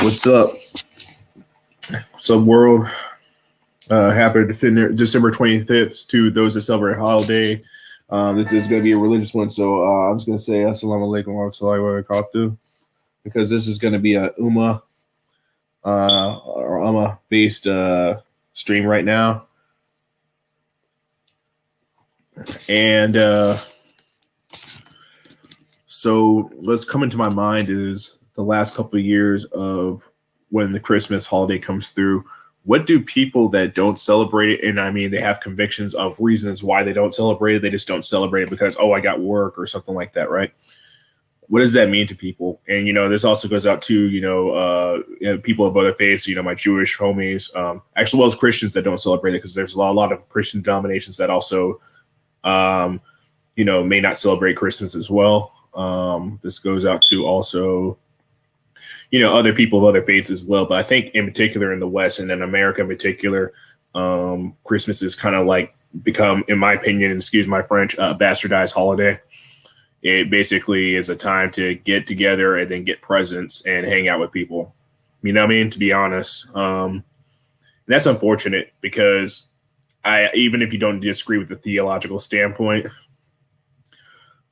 What's up? What's up, world? Happy December 25th to those that celebrate a holiday. This is going to be a religious one, so I'm just going to say Assalamu alaikum wa rahmatullahi wa barakatuh, because this is going to be a ummah or ummah based stream right now. And so what's coming to my mind is the last couple of years of when the Christmas holiday comes through. What do people that don't celebrate it, and I mean they have convictions of reasons why they don't celebrate it, they just don't celebrate it because, oh, I got work or something like that, right? What does that mean to people? And, this also goes out to, people of other faiths, my Jewish homies, actually, well as Christians that don't celebrate it, because there's a lot of Christian denominations that also, may not celebrate Christmas as well. This goes out to also, other people of other faiths as well. But I think in particular in the West and in America in particular, Christmas is kind of like become, in my opinion, excuse my French, a bastardized holiday. It basically is a time to get together and then get presents and hang out with people. You know what I mean? To be honest. That's unfortunate because even if you don't disagree with the theological standpoint,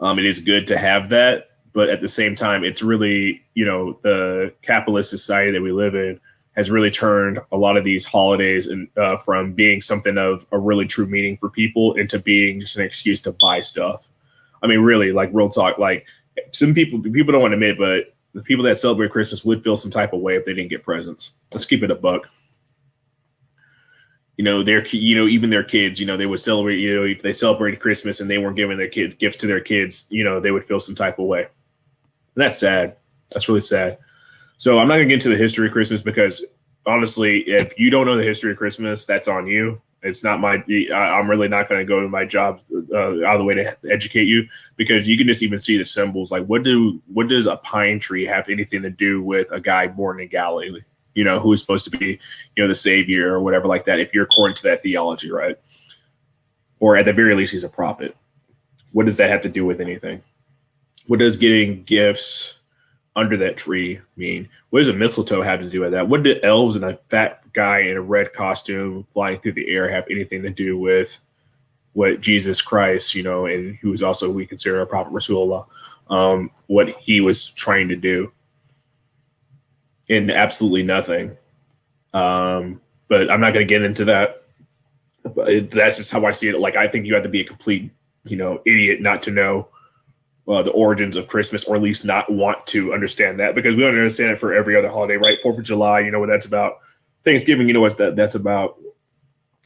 it is good to have that. But at the same time, it's really, the capitalist society that we live in has really turned a lot of these holidays and from being something of a really true meaning for people into being just an excuse to buy stuff. I mean, really, like real talk, like some people don't want to admit, but the people that celebrate Christmas would feel some type of way if they didn't get presents. Let's keep it a buck. Even their kids, they would celebrate, if they celebrated Christmas and they weren't giving their kids gifts to their kids, they would feel some type of way. And that's sad. That's really sad. So I'm not going to get into the history of Christmas because honestly, if you don't know the history of Christmas, that's on you. It's not I'm really not going to go to my job out of the way to educate you, because you can just even see the symbols. Like what does a pine tree have anything to do with a guy born in Galilee, who is supposed to be, the savior or whatever like that, if you're according to that theology, right? Or at the very least, he's a prophet. What does that have to do with anything? What does getting gifts under that tree mean? What does a mistletoe have to do with that? What do elves and a fat guy in a red costume flying through the air have anything to do with what Jesus Christ, and who is also, we consider a prophet Rasulullah, what he was trying to do? And absolutely nothing. But I'm not going to get into that. But that's just how I see it. Like, I think you have to be a complete, idiot not to know the origins of Christmas, or at least not want to understand that, because we don't understand it for every other holiday, right? 4th of July, you know what that's about. Thanksgiving, you know what that's about.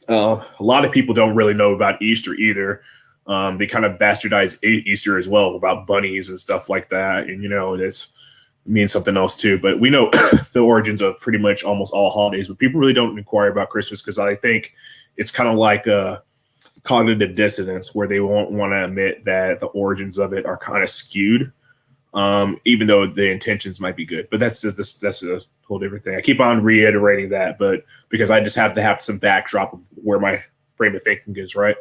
A lot of people don't really know about Easter either. They kind of bastardize Easter as well, about bunnies and stuff like that. And, it means something else too. But we know the origins of pretty much almost all holidays, but people really don't inquire about Christmas because I think it's kind of like cognitive dissonance, where they won't want to admit that the origins of it are kind of skewed, even though the intentions might be good. But that's a whole different thing. I keep on reiterating that, but because I just have to have some backdrop of where my frame of thinking is, right?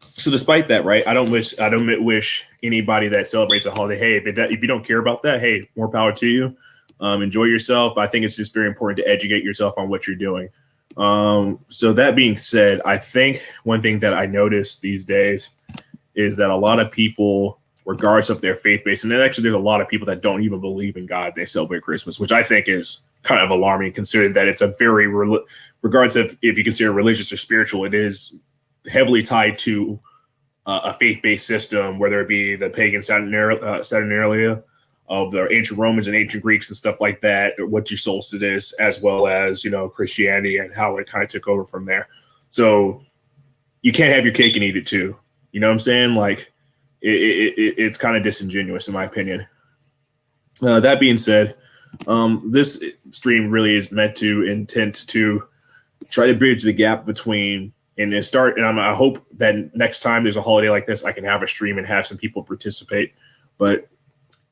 So despite that, right, I don't wish anybody that celebrates a holiday, hey, if you don't care about that, hey, more power to you. Enjoy yourself. But I think it's just very important to educate yourself on what you're doing. So that being said, I think one thing that I notice these days is that a lot of people, regardless of their faith base, and then actually there's a lot of people that don't even believe in God, they celebrate Christmas, which I think is kind of alarming, considering that it's a very, regardless of if you consider religious or spiritual, it is heavily tied to a faith-based system, whether it be the pagan Saturnalia of the ancient Romans and ancient Greeks and stuff like that, what your solstice, as well as, Christianity and how it kind of took over from there. So you can't have your cake and eat it too. You know what I'm saying? Like it's kind of disingenuous in my opinion. That being said, this stream really is intent to try to bridge the gap between I hope that next time there's a holiday like this, I can have a stream and have some people participate. But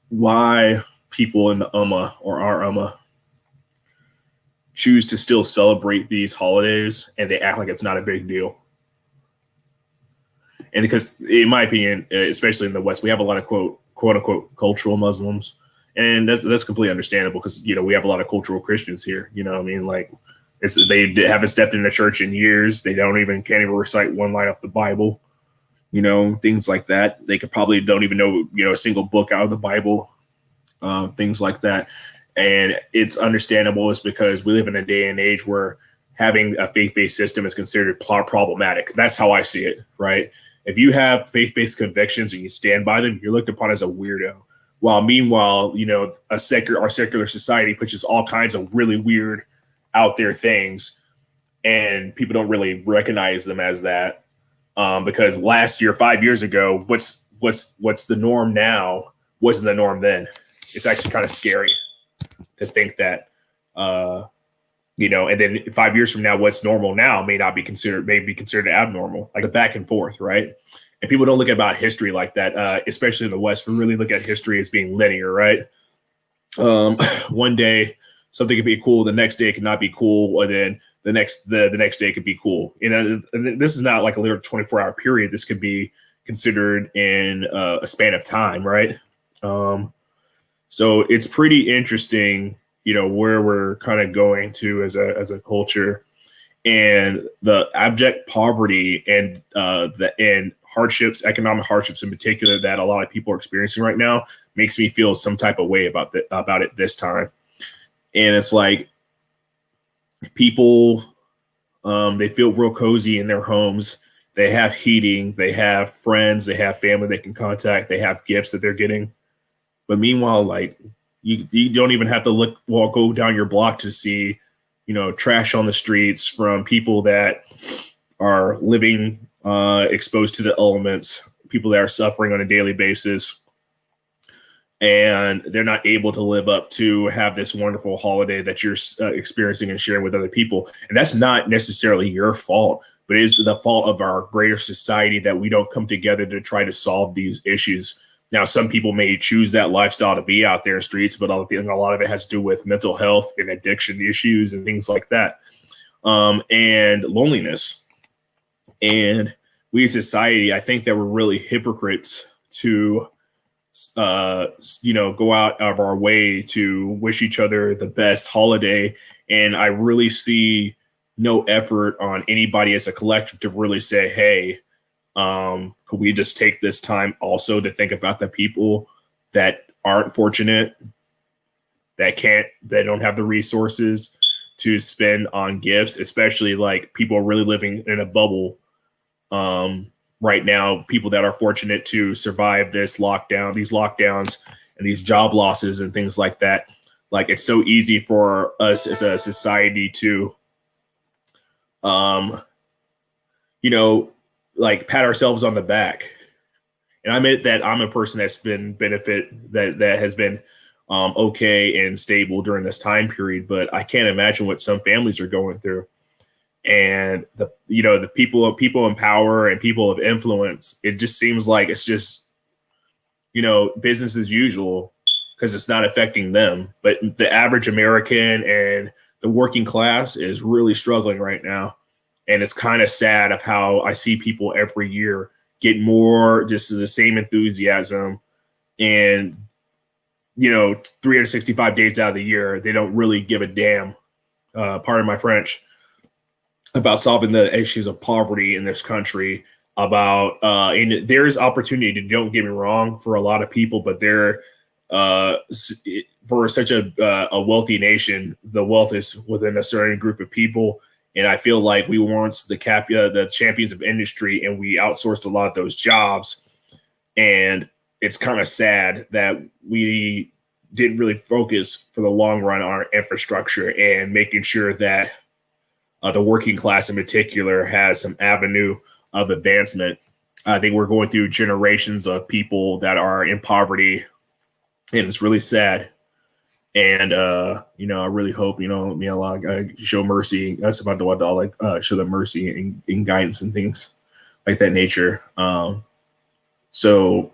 why people in the ummah or our ummah choose to still celebrate these holidays and they act like it's not a big deal. And because, in my opinion, especially in the West, we have a lot of quote unquote cultural Muslims, And that's completely understandable because, you know, we have a lot of cultural Christians here. You know what I mean? Like, they haven't stepped into church in years. They can't even recite one line off the Bible, you know, things like that. They probably don't even know, you know, a single book out of the Bible, things like that. And it's understandable. It's because we live in a day and age where having a faith-based system is considered problematic. That's how I see it, right? If you have faith-based convictions and you stand by them, you're looked upon as a weirdo. While meanwhile, you know, our secular society pushes all kinds of really weird, out there things, and people don't really recognize them as that. Because last year, 5 years ago, what's the norm now wasn't the norm then. It's actually kind of scary to think that, you know, and then 5 years from now, what's normal now may be considered abnormal, like the back and forth, right? And people don't look about history like that, especially in the West. We really look at history as being linear, right? One day something could be cool, the next day it could not be cool, and then the next day could be cool. You know, and this is not like a literal 24-hour period. This could be considered in a span of time, right? So it's pretty interesting, you know, where we're kind of going to as a culture, and the abject poverty and hardships, economic hardships in particular, that a lot of people are experiencing right now makes me feel some type of way about it this time. And it's like people, they feel real cozy in their homes. They have heating, they have friends, they have family they can contact, they have gifts that they're getting. But meanwhile, like you don't even have to go down your block to see, you know, trash on the streets from people that are living exposed to the elements, people that are suffering on a daily basis, and they're not able to live up to have this wonderful holiday that you're experiencing and sharing with other people. And that's not necessarily your fault, but it is the fault of our greater society that we don't come together to try to solve these issues. Now, some people may choose that lifestyle to be out there in streets, but a lot of it has to do with mental health and addiction issues and things like that, and loneliness. And we as society, I think that we're really hypocrites to, you know, go out of our way to wish each other the best holiday. And I really see no effort on anybody as a collective to really say, hey, could we just take this time also to think about the people that aren't fortunate, that don't have the resources to spend on gifts, especially like people are really living in a bubble right now, people that are fortunate to survive these lockdowns and these job losses and things like that. Like, it's so easy for us as a society to, you know, like pat ourselves on the back. And I admit that I'm a person that's been that has been okay and stable during this time period, but I can't imagine what some families are going through. And the people in power and people of influence, it just seems like it's just, you know, business as usual because it's not affecting them. But the average American and the working class is really struggling right now. And it's kind of sad of how I see people every year get more, just the same enthusiasm. And, you know, 365 days out of the year, they don't really give a damn, pardon my French, about solving the issues of poverty in this country. And there's opportunity, don't get me wrong, for a lot of people, but for such a wealthy nation, the wealth is within a certain group of people. And I feel like we weren't the champions of industry, and we outsourced a lot of those jobs. And it's kind of sad that we didn't really focus for the long run on our infrastructure and making sure that the working class in particular has some avenue of advancement. I think we're going through generations of people that are in poverty, and it's really sad. And, you know, I really hope, you know, show mercy. That's about what I'll like, show them mercy and guidance and things like that nature. So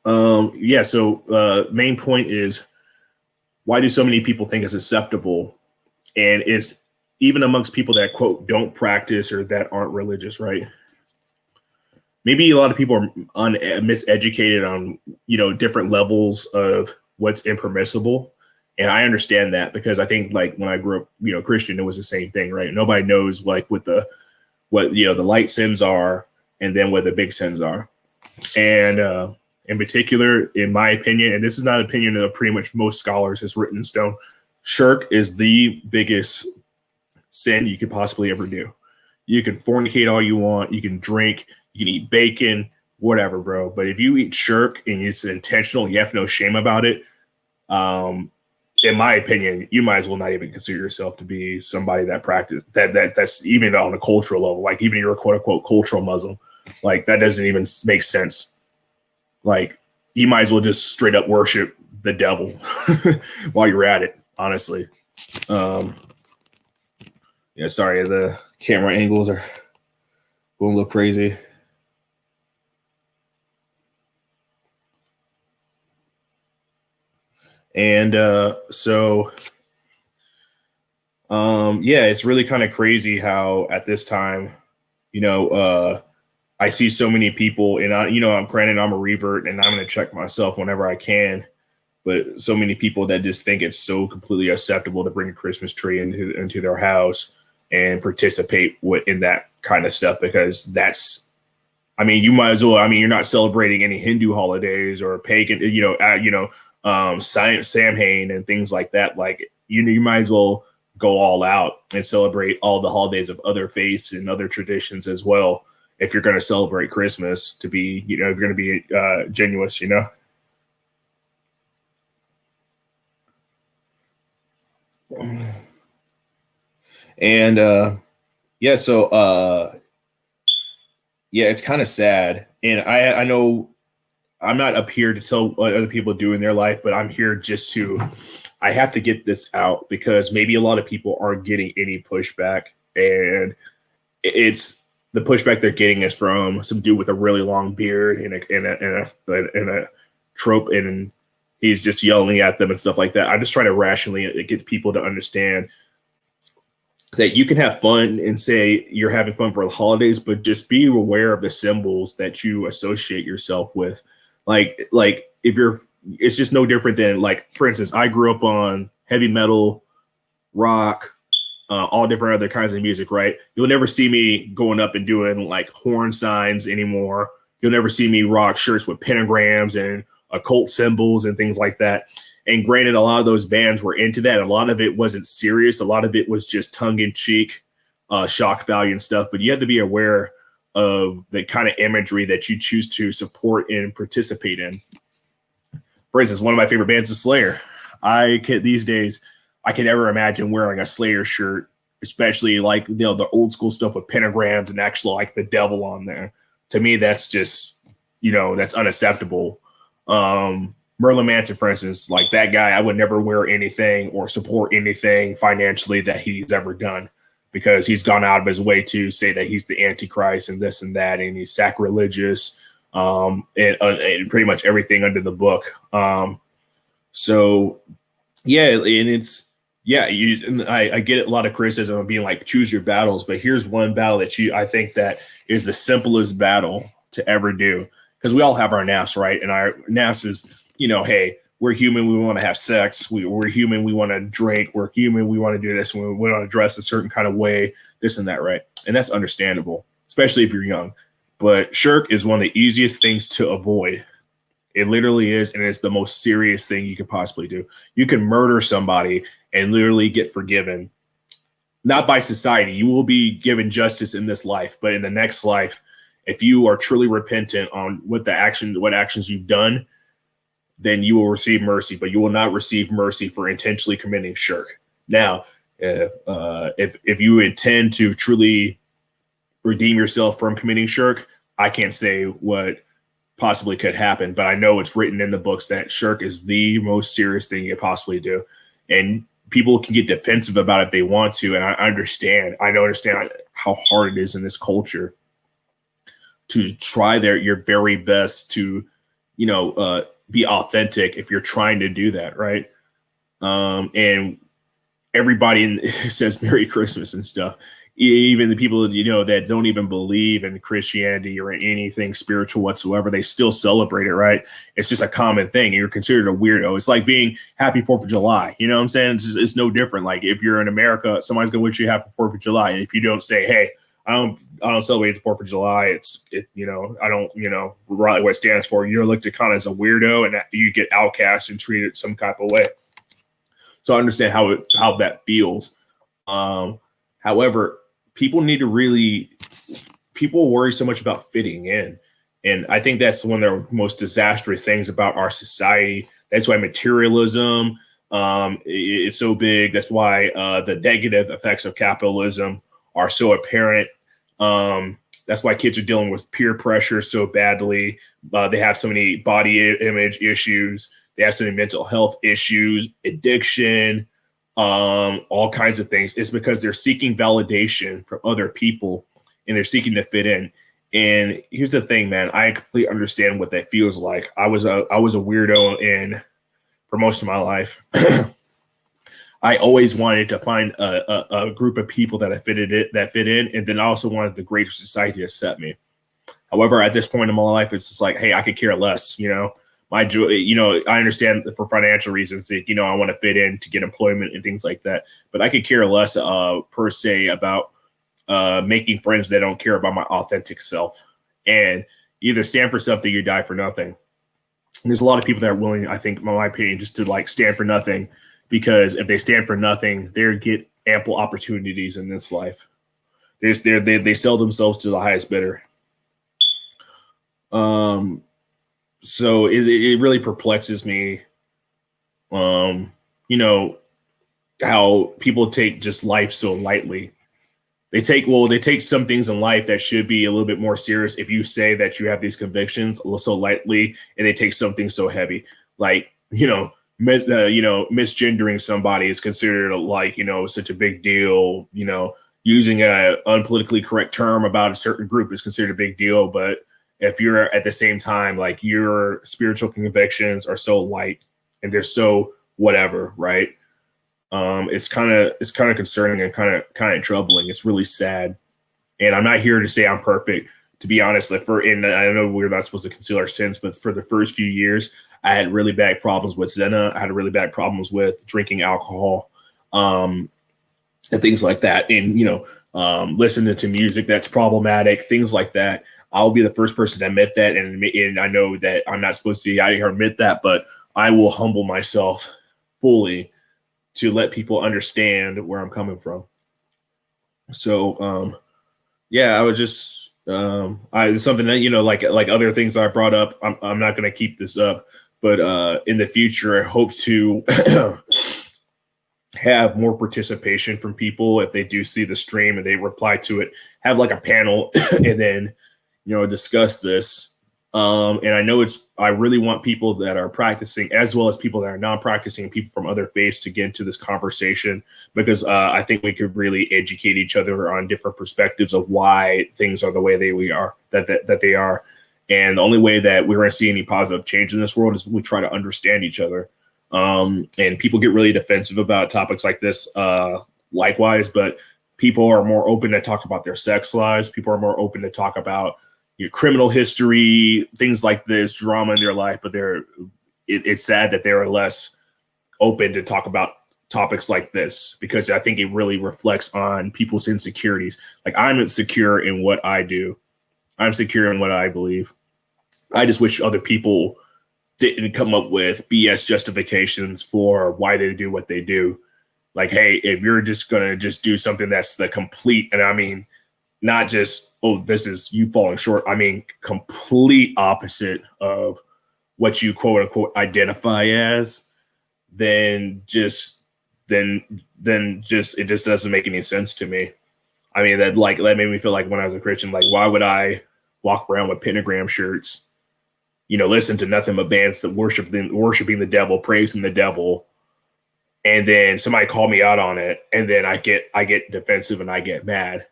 main point is, why do so many people think it's acceptable? And it's even amongst people that, quote, don't practice or that aren't religious, right? Maybe a lot of people are miseducated on, you know, different levels of what's impermissible. And I understand that because I think like when I grew up, Christian, it was the same thing, right? Nobody knows like what the light sins are and then what the big sins are. And in particular, in my opinion, and this is not an opinion of pretty much most scholars, has written in stone, shirk is the biggest sin you could possibly ever do. You can fornicate all you want, you can drink, you can eat bacon, whatever, bro. But if you eat shirk and it's intentional, you have no shame about it. In my opinion, you might as well not even consider yourself to be somebody that practice that's even on a cultural level. Like even you're a quote unquote cultural Muslim, like that doesn't even make sense. Like you might as well just straight up worship the devil while you're at it. Honestly, yeah. Sorry, the camera angles are going a little crazy. And yeah, it's really kind of crazy how at this time, I see so many people, and I'm granted I'm a revert, and I'm going to check myself whenever I can, but so many people that just think it's so completely acceptable to bring a Christmas tree into their house and participate in that kind of stuff because that's, I mean, you might as well. I mean, you're not celebrating any Hindu holidays or pagan, Samhain and things like that. Like you might as well go all out and celebrate all the holidays of other faiths and other traditions as well. If you're going to celebrate Christmas, to be, if you're going to be genuine, And yeah, so yeah, it's kind of sad. And I know I'm not up here to tell what other people do in their life, but I'm here just I have to get this out because maybe a lot of people aren't getting any pushback, and it's the pushback they're getting is from some dude with a really long beard and a trope, and he's just yelling at them and stuff like that. I'm just trying to rationally get people to understand that you can have fun and say you're having fun for the holidays, but just be aware of the symbols that you associate yourself with. Like if it's just no different than, like, for instance, I grew up on heavy metal, rock, all different other kinds of music, right? You'll never see me going up and doing like horn signs anymore. You'll never see me rock shirts with pentagrams and occult symbols and things like that. And granted, a lot of those bands were into that. A lot of it wasn't serious. A lot of it was just tongue-in-cheek, shock value and stuff. But you have to be aware of the kind of imagery that you choose to support and participate in. For instance, one of my favorite bands is Slayer. These days, I can never imagine wearing a Slayer shirt, especially like, the old school stuff with pentagrams and actually like the devil on there. To me, that's just, that's unacceptable. Merlin Manson, for instance, like that guy, I would never wear anything or support anything financially that he's ever done, because he's gone out of his way to say that he's the Antichrist and this and that, and he's sacrilegious, and pretty much everything under the book. So yeah, and it's, yeah, I get a lot of criticism of being like, choose your battles, but here's one battle that I think that is the simplest battle to ever do, because we all have our naps, right? And our naps is, hey, we're human, we want to have sex, we're human, we want to drink, we're human, we want to do this, we want to dress a certain kind of way, this and that, right? And that's understandable, especially if you're young. But shirk is one of the easiest things to avoid. It literally is, and it's the most serious thing you could possibly do. You can murder somebody and literally get forgiven, not by society. You will be given justice in this life, but in the next life, if you are truly repentant on what actions you've done, then you will receive mercy, but you will not receive mercy for intentionally committing shirk. Now, if you intend to truly redeem yourself from committing shirk, I can't say what possibly could happen, but I know it's written in the books that shirk is the most serious thing you could possibly do. And people can get defensive about it if they want to. And I understand how hard it is in this culture to try your very best to, be authentic if you're trying to do that, right? And everybody says Merry Christmas and stuff. even the people, that don't even believe in Christianity or in anything spiritual whatsoever, they still celebrate it, right? It's just a common thing. You're considered a weirdo. It's like being happy 4th of July. You know what I'm saying? It's no different. Like if you're in America, somebody's going to wish you happy 4th of July. And if you don't say, hey, I don't celebrate the 4th of July. I don't, really what it stands for. You're looked at kind of as a weirdo, and you get outcast and treated some type of way. So I understand how that feels. However, people worry so much about fitting in. And I think that's one of the most disastrous things about our society. That's why materialism is so big. That's why the negative effects of capitalism are so apparent. That's why kids are dealing with peer pressure so badly. They have so many body image issues. They have so many mental health issues, addiction, all kinds of things. It's because they're seeking validation from other people and they're seeking to fit in. And here's the thing, man, I completely understand what that feels like. I was a weirdo for most of my life. I always wanted to find a group of people that fit in, and then I also wanted the greater society to accept me. However, at this point in my life, it's just like, hey, I could care less. My joy. I understand for financial reasons that I want to fit in to get employment and things like that. But I could care less per se about making friends that don't care about my authentic self. And either stand for something or die for nothing. And there's a lot of people that are willing, I think, in my opinion, just to like stand for nothing. Because if they stand for nothing, they get ample opportunities in this life. They sell themselves to the highest bidder. So it really perplexes me, how people take just life so lightly. They take some things in life that should be a little bit more serious. If you say that you have these convictions so lightly, and they take something so heavy, like, misgendering somebody is considered like, such a big deal. Using a unpolitically correct term about a certain group is considered a big deal. But if you're at the same time, like your spiritual convictions are so light and they're so whatever, right? It's kind of concerning and kind of troubling. It's really sad. And I'm not here to say I'm perfect. To be honest, and I know we're not supposed to conceal our sins, but for the first few years, I had really bad problems with Zena. I had really bad problems with drinking alcohol, and things like that. And, listening to music that's problematic, things like that. I'll be the first person to admit that. And I know that I'm not supposed to be out here admit that, but I will humble myself fully to let people understand where I'm coming from. So, I was just, it's something that, like other things I brought up, I'm not going to keep this up. But in the future, I hope to have more participation from people if they do see the stream and they reply to it. Have like a panel and then, discuss this. And I really want people that are practicing as well as people that are non-practicing, people from other faiths to get into this conversation, because I think we could really educate each other on different perspectives of why things are the way that they are. And the only way that we're going to see any positive change in this world is we try to understand each other. And people get really defensive about topics like this, likewise, but people are more open to talk about their sex lives. People are more open to talk about your criminal history, things like this, drama in their life. But it's sad that they're less open to talk about topics like this, because I think it really reflects on people's insecurities. Like, I'm insecure in what I do. I'm secure in what I believe. I just wish other people didn't come up with BS justifications for why they do what they do. Like, hey, if you're just going to just do something that's the complete, and I mean, not just, oh, this is you falling short. I mean, complete opposite of what you quote unquote identify as, then it just doesn't make any sense to me. I mean, that made me feel like when I was a Christian, like, why would I walk around with pentagram shirts, listen to nothing but bands that worshiping the devil, praising the devil, and then somebody call me out on it, and then I get defensive and I get mad,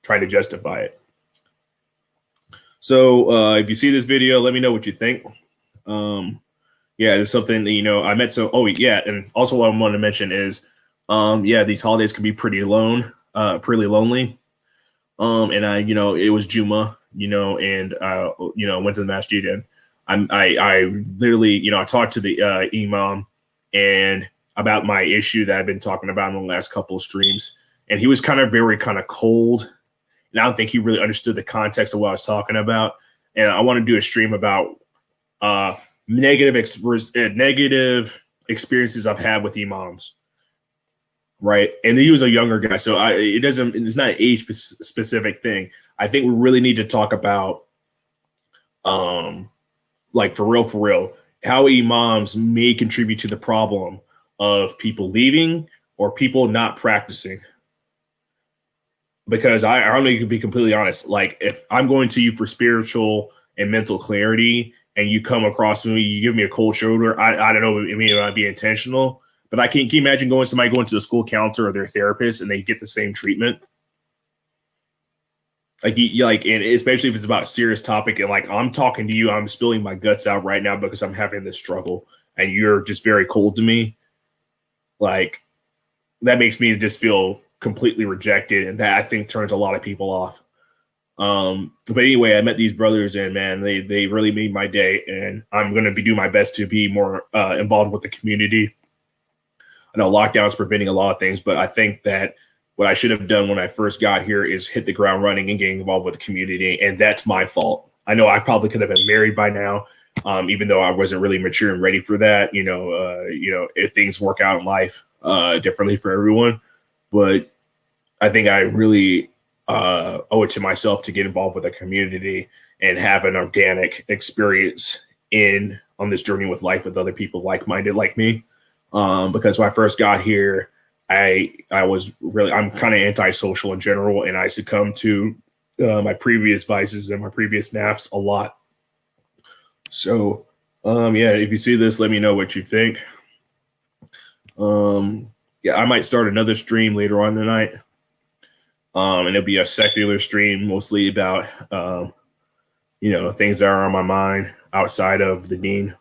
trying to justify it. So if you see this video, let me know what you think. It's something I met. So, and also what I want to mention is, these holidays can be pretty lonely. And I, it was Juma, and went to the masjid, and I literally, I talked to the imam and about my issue that I've been talking about in the last couple of streams, and he was very kind of cold, and I don't think he really understood the context of what I was talking about. And I want to do a stream about negative experiences I've had with imams, right? And he was a younger guy, so it's not an age specific thing. I think we really need to talk about, like for real, how imams may contribute to the problem of people leaving or people not practicing. Because I'm going to be completely honest. Like, if I'm going to you for spiritual and mental clarity, and you come across me, you give me a cold shoulder, I don't know, it might be intentional, but can you imagine somebody going to the school counselor or their therapist and they get the same treatment? And especially if it's about a serious topic, and like I'm talking to you, I'm spilling my guts out right now because I'm having this struggle, and you're just very cold to me. Like, that makes me just feel completely rejected, and that I think turns a lot of people off. But anyway, I met these brothers, and man, they really made my day, and I'm going to do my best to be more involved with the community. I know lockdown is preventing a lot of things, but I think that what I should have done when I first got here is hit the ground running and getting involved with the community, and that's my fault. I know I probably could have been married by now, even though I wasn't really mature and ready for that. If things work out in life differently for everyone, but I think I really owe it to myself to get involved with the community and have an organic experience on this journey with life with other people like-minded like me. Because when I first got here, I'm kind of antisocial in general, and I succumbed to my previous vices and my previous naps a lot. So, if you see this, let me know what you think. I might start another stream later on tonight. And it'll be a secular stream, mostly about, things that are on my mind outside of the deen.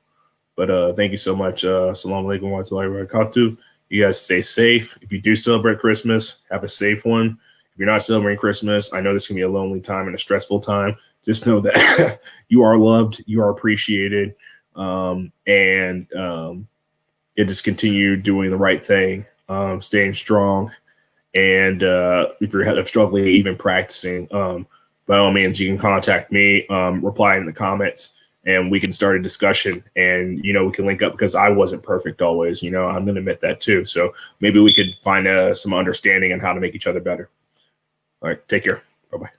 But thank you so much. Assalamu alaikum wa rahmatullahi wa barakatuh. You guys stay safe. If you do celebrate Christmas, have a safe one. If you're not celebrating Christmas, I know this can be a lonely time and a stressful time. Just know that you are loved, you are appreciated, and just continue doing the right thing, staying strong. And if you're struggling, even practicing, by all means, you can contact me, reply in the comments, and we can start a discussion. And, we can link up, because I wasn't perfect always. I'm going to admit that too. So maybe we could find some understanding on how to make each other better. All right. Take care. Bye-bye.